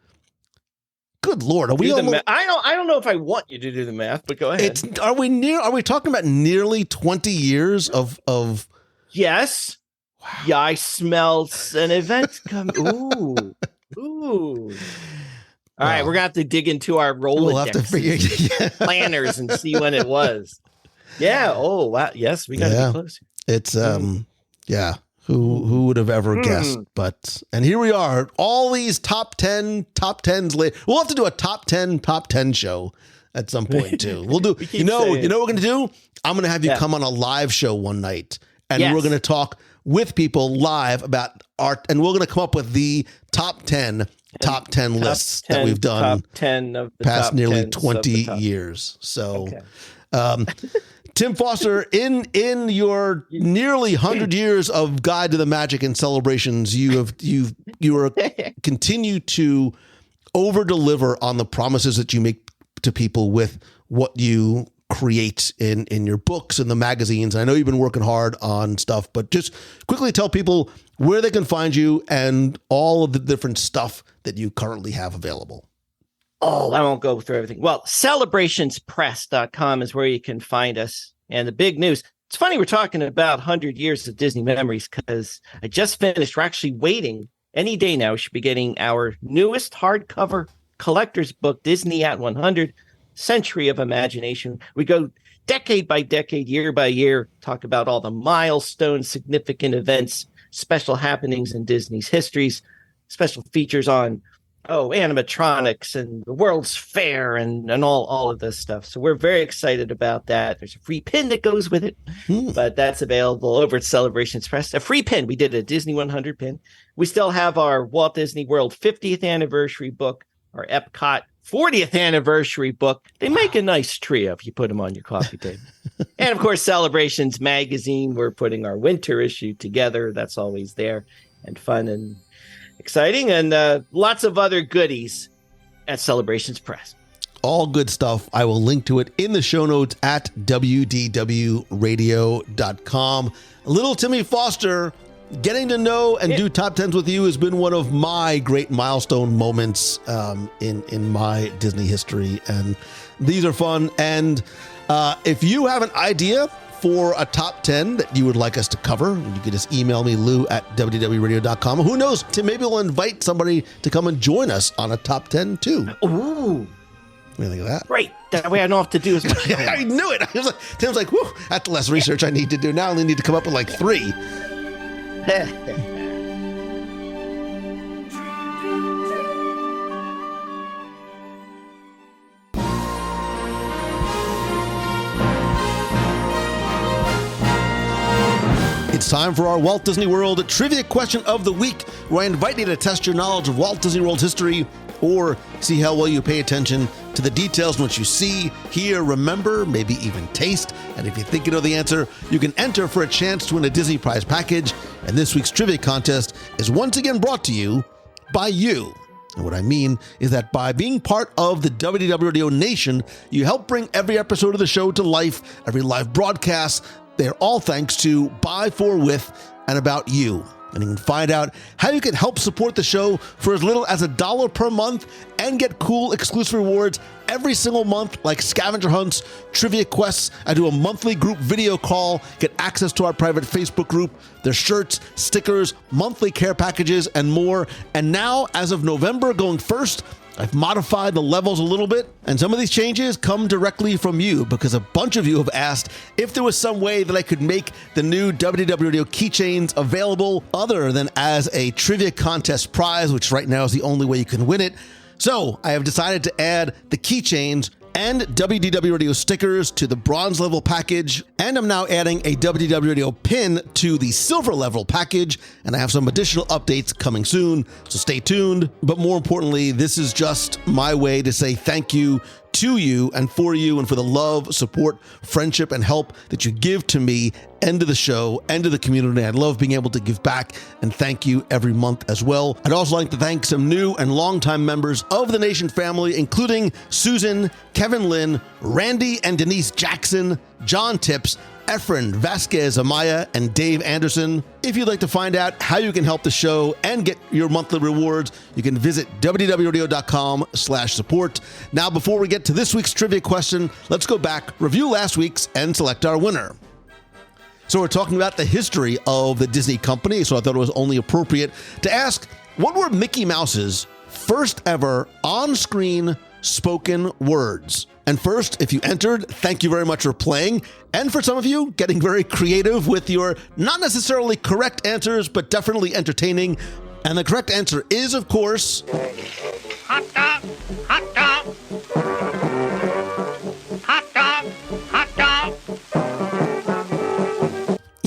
[SPEAKER 5] Good Lord, are we?
[SPEAKER 7] I don't know if I want you to do the math, but go ahead.
[SPEAKER 5] Are we talking about nearly 20 years of?
[SPEAKER 7] Yes. Wow. Yeah, I smell an event coming. Ooh. All right, we're gonna have to dig into our Rolodex, we'll have to figure planners and see when it was. Yeah. Oh, wow. Yes, we got to be close.
[SPEAKER 5] It's Who would have ever guessed? And here we are, all these top 10s later. We'll have to do a top 10 show at some point too. We'll do. You know what we're gonna do? I'm gonna have you come on a live show one night, and we're gonna talk with people live about art, and we're gonna come up with the top 10 lists that we've done.
[SPEAKER 7] Top 10 of the
[SPEAKER 5] past nearly 20 years. So. Tim Foster, in your nearly 100 years of Guide to the Magic and celebrations, you continue to over deliver on the promises that you make to people with what you create in your books and the magazines. I know you've been working hard on stuff, but just quickly tell people where they can find you and all of the different stuff that you currently have available.
[SPEAKER 7] Oh, I won't go through everything. Well, celebrationspress.com is where you can find us. And the big news, it's funny we're talking about 100 years of Disney memories because I just finished. We're actually waiting any day now. We should be getting our newest hardcover collector's book, Disney at 100, Century of Imagination. We go decade by decade, year by year, talk about all the milestones, significant events, special happenings in Disney's histories, special features on animatronics and the World's Fair and all of this stuff. So we're very excited about that. There's a free pin that goes with it, but that's available over at Celebrations Press. A free pin. We did a Disney 100 pin. We still have our Walt Disney World 50th anniversary book, our Epcot 40th anniversary book. They make a nice trio if you put them on your coffee table. And of course, Celebrations magazine. We're putting our winter issue together. That's always there and fun and exciting, and lots of other goodies at Celebrations Press.
[SPEAKER 5] All good stuff. I will link to it in the show notes at WDWRadio.com. Little Timmy Foster, getting to know and do top 10s with you has been one of my great milestone moments in my Disney history, and these are fun. And if you have an idea for a top 10 that you would like us to cover, you can just email me, Lou at WDWRadio.com. Who knows, Tim, maybe we'll invite somebody to come and join us on a top 10 too.
[SPEAKER 7] Ooh.
[SPEAKER 5] What do you think of that?
[SPEAKER 7] Great. That way I don't have to do as much.
[SPEAKER 5] I knew it. Tim's like, whew, that's less research I need to do. Now I only need to come up with like 3. It's time for our Walt Disney World Trivia Question of the Week, where I invite you to test your knowledge of Walt Disney World's history or see how well you pay attention to the details in what you see, hear, remember, maybe even taste. And if you think you know the answer, you can enter for a chance to win a Disney prize package. And this week's trivia contest is once again brought to you by you. And what I mean is that by being part of the WDW Radio Nation, you help bring every episode of the show to life, every live broadcast. They're all thanks to, by, for, with, and about you. And you can find out how you can help support the show for as little as $1 per month and get cool exclusive rewards every single month, like scavenger hunts, trivia quests. I do a monthly group video call, get access to our private Facebook group, there's shirts, stickers, monthly care packages, and more. And now, as of November going first, I've modified the levels a little bit, and some of these changes come directly from you because a bunch of you have asked if there was some way that I could make the new WDW Radio keychains available other than as a trivia contest prize, which right now is the only way you can win it. So I have decided to add the keychains and WDW Radio stickers to the bronze level package, and I'm now adding a WDW Radio pin to the silver level package, and I have some additional updates coming soon, so stay tuned. But more importantly, this is just my way to say thank you to you and for the love, support, friendship, and help that you give to me and to the show and to the community. I love being able to give back and thank you every month as well. I'd also like to thank some new and longtime members of the Nation family, including Susan, Kevin Lynn, Randy and Denise Jackson, John Tips, Efren Vasquez Amaya, and Dave Anderson. If you'd like to find out how you can help the show and get your monthly rewards, you can visit wdwradio.com/support. Now, before we get to this week's trivia question, let's go back, review last week's, and select our winner. So we're talking about the history of the Disney company, so I thought it was only appropriate to ask, what were Mickey Mouse's first ever on-screen spoken words? And first, if you entered, thank you very much for playing. And for some of you, getting very creative with your not necessarily correct answers, but definitely entertaining. And the correct answer is, of course,
[SPEAKER 3] Hot dog, hot dog. Hot dog, hot dog.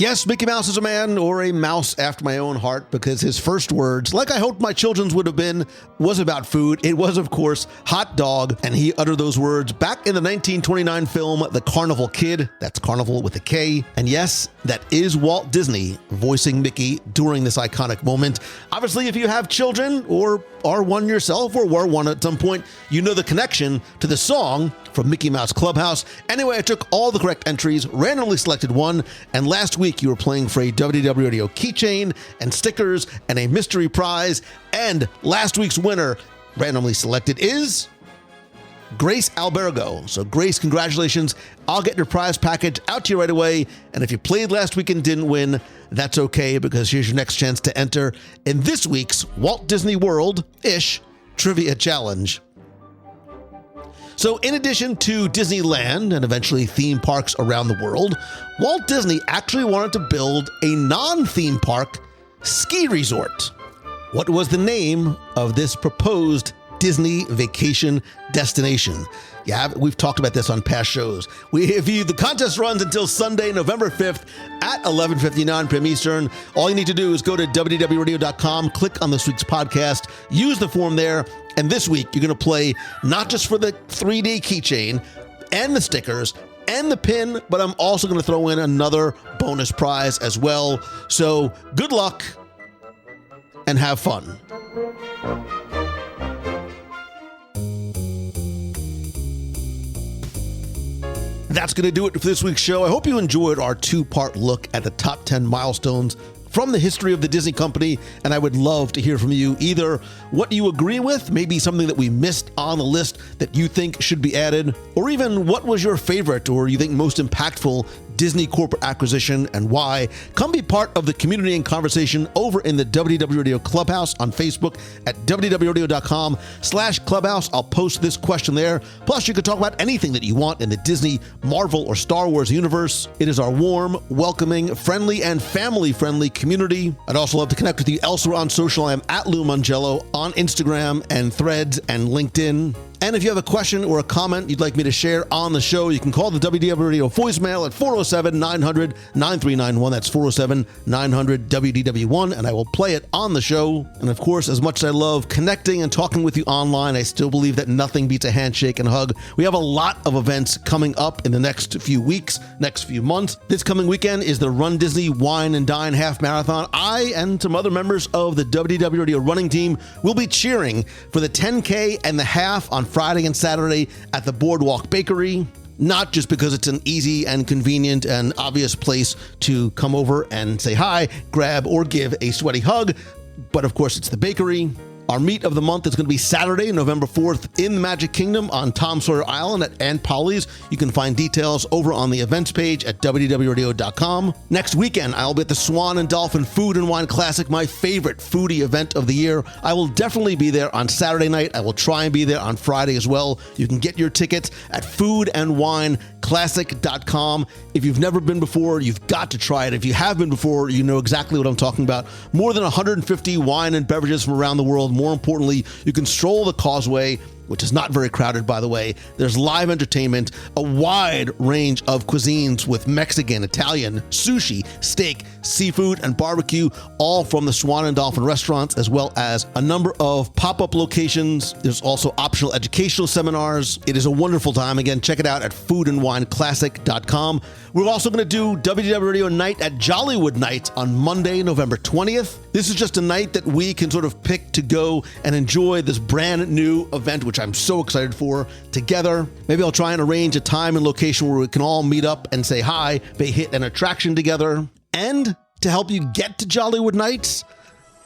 [SPEAKER 5] yes, Mickey Mouse is a man, or a mouse after my own heart, because his first words, like I hoped my children's would have been, was about food. It was, of course, hot dog, and he uttered those words back in the 1929 film, The Carnival Kid. That's Carnival with a K. And yes, that is Walt Disney voicing Mickey during this iconic moment. Obviously, if you have children, or are one yourself, or were one at some point, you know the connection to the song from Mickey Mouse Clubhouse. Anyway, I took all the correct entries, randomly selected one, and last week you were playing for a WDW Radio keychain and stickers and a mystery prize, and last week's winner, randomly selected, is Grace Albergo. So Grace, congratulations. I'll get your prize package out to you right away, and if you played last week and didn't win, that's okay, because here's your next chance to enter in this week's Walt Disney World-ish Trivia Challenge. So in addition to Disneyland and eventually theme parks around the world, Walt Disney actually wanted to build a non-theme park ski resort. What was the name of this proposed Disney vacation destination? Yeah, we've talked about this on past shows. The contest runs until Sunday, November 5th at 11:59 p.m. Eastern. All you need to do is go to WDWRadio.com, click on this week's podcast, use the form there, and this week you're going to play not just for the 3D keychain and the stickers and the pin, but I'm also going to throw in another bonus prize as well. So good luck and have fun. That's going to do it for this week's show. I hope you enjoyed our two-part look at the top 10 milestones from the history of the Disney company, and I would love to hear from you, either what you agree with, maybe something that we missed on the list that you think should be added, or even what was your favorite or you think most impactful Disney corporate acquisition and why. Come be part of the community and conversation over in the WDW Radio Clubhouse on Facebook at wdwradio.com/clubhouse. I'll post this question there. Plus, you can talk about anything that you want in the Disney, Marvel, or Star Wars universe. It is our warm, welcoming, friendly, and family-friendly community. I'd also love to connect with you elsewhere on social. I am at Lou Mangello on Instagram and Threads and LinkedIn. And if you have a question or a comment you'd like me to share on the show, you can call the WDW Radio voicemail at 407-900-9391. That's 407-900-WDW1, and I will play it on the show. And of course, as much as I love connecting and talking with you online, I still believe that nothing beats a handshake and hug. We have a lot of events coming up in the next few weeks, next few months. This coming weekend is the Run Disney Wine and Dine Half Marathon. I and some other members of the WDW Radio running team will be cheering for the 10K and the half on Friday and Saturday at the Boardwalk Bakery. not just because it's an easy and convenient and obvious place to come over and say hi, grab, or give a sweaty hug, but of course it's the bakery. Our meet of the month is going to be Saturday, November 4th in the Magic Kingdom on Tom Sawyer Island at Aunt Polly's. You can find details over on the events page at WDWRadio.com. Next weekend, I'll be at the Swan and Dolphin Food and Wine Classic, my favorite foodie event of the year. I will definitely be there on Saturday night. I will try and be there on Friday as well. You can get your tickets at foodandwineclassic.com. If you've never been before, you've got to try it. If you have been before, you know exactly what I'm talking about. More than 150 wine and beverages from around the world. More importantly, you can stroll the causeway, which is not very crowded, by the way. There's live entertainment, a wide range of cuisines with Mexican, Italian, sushi, steak, seafood, and barbecue, all from the Swan and Dolphin restaurants, as well as a number of pop-up locations. There's also optional educational seminars. It is a wonderful time. Again, check it out at foodandwineclassic.com. We're also going to do WDW Radio Night at Jollywood Nights on Monday, November 20th. This is just a night that we can sort of pick to go and enjoy this brand new event, which I'm so excited for, together. Maybe I'll try and arrange a time and location where we can all meet up and say hi, maybe hit an attraction together. And to help you get to Jollywood Nights,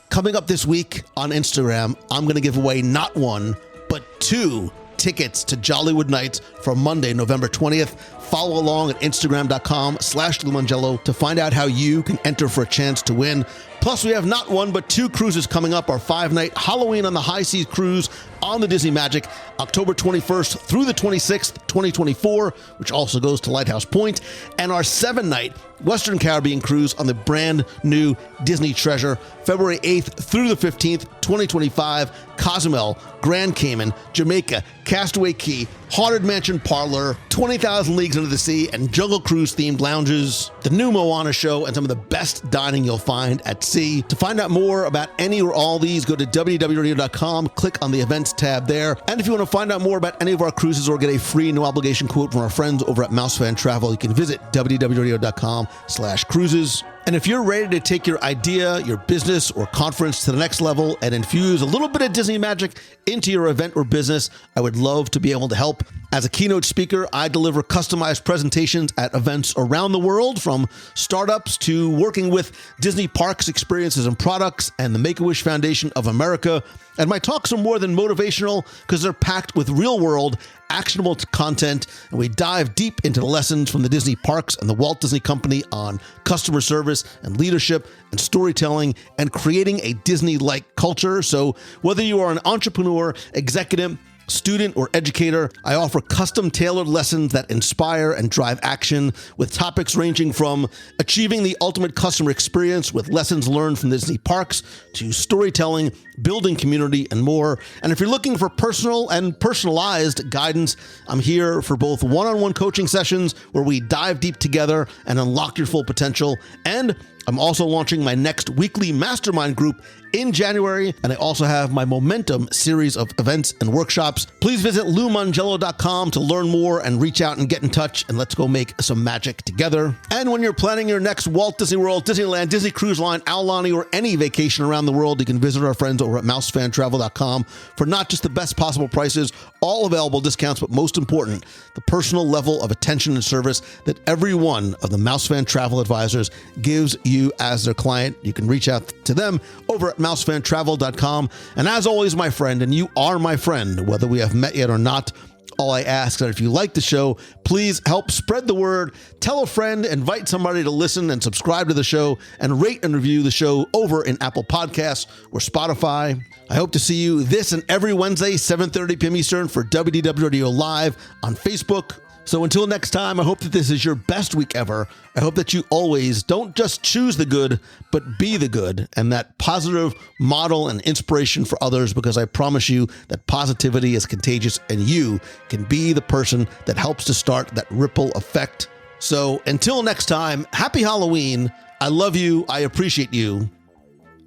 [SPEAKER 5] coming up this week on Instagram, I'm going to give away not one, but 2 tickets to Jollywood Nights for Monday, November 20th. Follow along at Instagram.com/LouMangello to find out how you can enter for a chance to win. Plus, we have not one, but 2 cruises coming up. Our 5-night Halloween on the High Seas cruise on the Disney Magic, October 21st through the 26th, 2024, which also goes to Lighthouse Point, and our 7-night Western Caribbean cruise on the brand new Disney Treasure, February 8th through the 15th, 2025, Cozumel, Grand Cayman, Jamaica, Castaway Cay, Haunted Mansion Parlor, 20,000 Leagues Under the Sea, and Jungle Cruise themed lounges, the new Moana show, and some of the best dining you'll find at sea. To find out more about any or all these, go to WDWRadio.com, click on the events tab there. And if you want to find out more about any of our cruises or get a free no obligation quote from our friends over at Mousefan Travel, you can visit WDWRadio.com/cruises. And if you're ready to take your idea, your business, or conference to the next level and infuse a little bit of Disney magic into your event or business, I would love to be able to help. As a keynote speaker, I deliver customized presentations at events around the world, from startups to working with Disney Parks Experiences and Products and the Make-A-Wish Foundation of America. And my talks are more than motivational because they're packed with real-world, actionable content, and we dive deep into the lessons from the Disney Parks and the Walt Disney Company on customer service and leadership and storytelling and creating a Disney-like culture. So whether you are an entrepreneur, executive, student, or educator, I offer custom-tailored lessons that inspire and drive action, with topics ranging from achieving the ultimate customer experience with lessons learned from Disney Parks to storytelling, building community, and more. And if you're looking for personal and personalized guidance, I'm here for both one-on-one coaching sessions where we dive deep together and unlock your full potential, and I'm also launching my next weekly mastermind group in January, and I also have my Momentum series of events and workshops. Please visit LouMangello.com to learn more and reach out and get in touch, and let's go make some magic together. And when you're planning your next Walt Disney World, Disneyland, Disney Cruise Line, Aulani, or any vacation around the world, you can visit our friends over at MouseFanTravel.com for not just the best possible prices, all available discounts, but most important, the personal level of attention and service that every one of the MouseFan Travel advisors gives you as their client. You can reach out to them over at MouseFanTravel.com. And as always, my friend, and you are my friend, whether we have met yet or not, all I ask is that if you like the show, please help spread the word, tell a friend, invite somebody to listen and subscribe to the show, and rate and review the show over in Apple Podcasts or Spotify. I hope to see you this and every Wednesday, 7:30 p.m. Eastern for WDW Radio Live on Facebook. So until next time, I hope that this is your best week ever. I hope that you always don't just choose the good, but be the good, and that positive model and inspiration for others, because I promise you that positivity is contagious and you can be the person that helps to start that ripple effect. So until next time, happy Halloween. I love you. I appreciate you.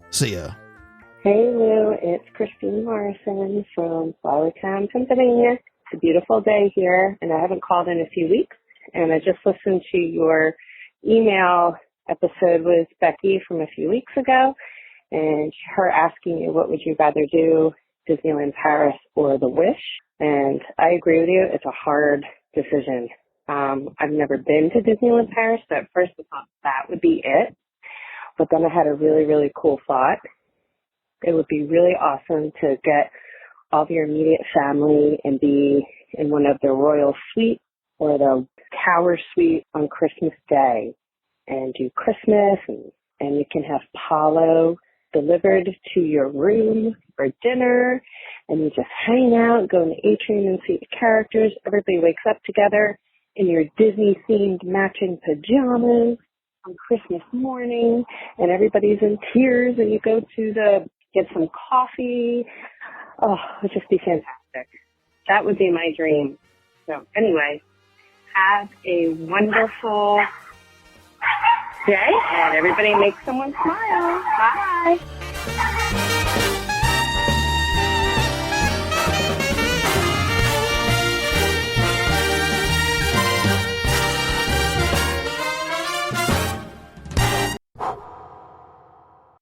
[SPEAKER 5] See ya.
[SPEAKER 8] Hey Lou, it's Christine Morrison from Flowertown, Pennsylvania. It's a beautiful day here, and I haven't called in a few weeks, and I just listened to your email episode with Becky from a few weeks ago, and her asking you what would you rather do, Disneyland Paris or The Wish, and I agree with you. It's a hard decision. I've never been to Disneyland Paris, so at first I thought that would be it. But then I had a really, really cool thought. It would be really awesome to get all of your immediate family and be in one of the royal suites or the tower suite on Christmas Day and do Christmas, and you can have Palo delivered to your room for dinner, and you just hang out, go in the atrium and see the characters. Everybody wakes up together in your Disney-themed matching pajamas on Christmas morning, and everybody's in tears, and you go to get some coffee. Oh, it would just be fantastic. That would be my dream. So anyway, have a wonderful day, and everybody make someone smile. Bye.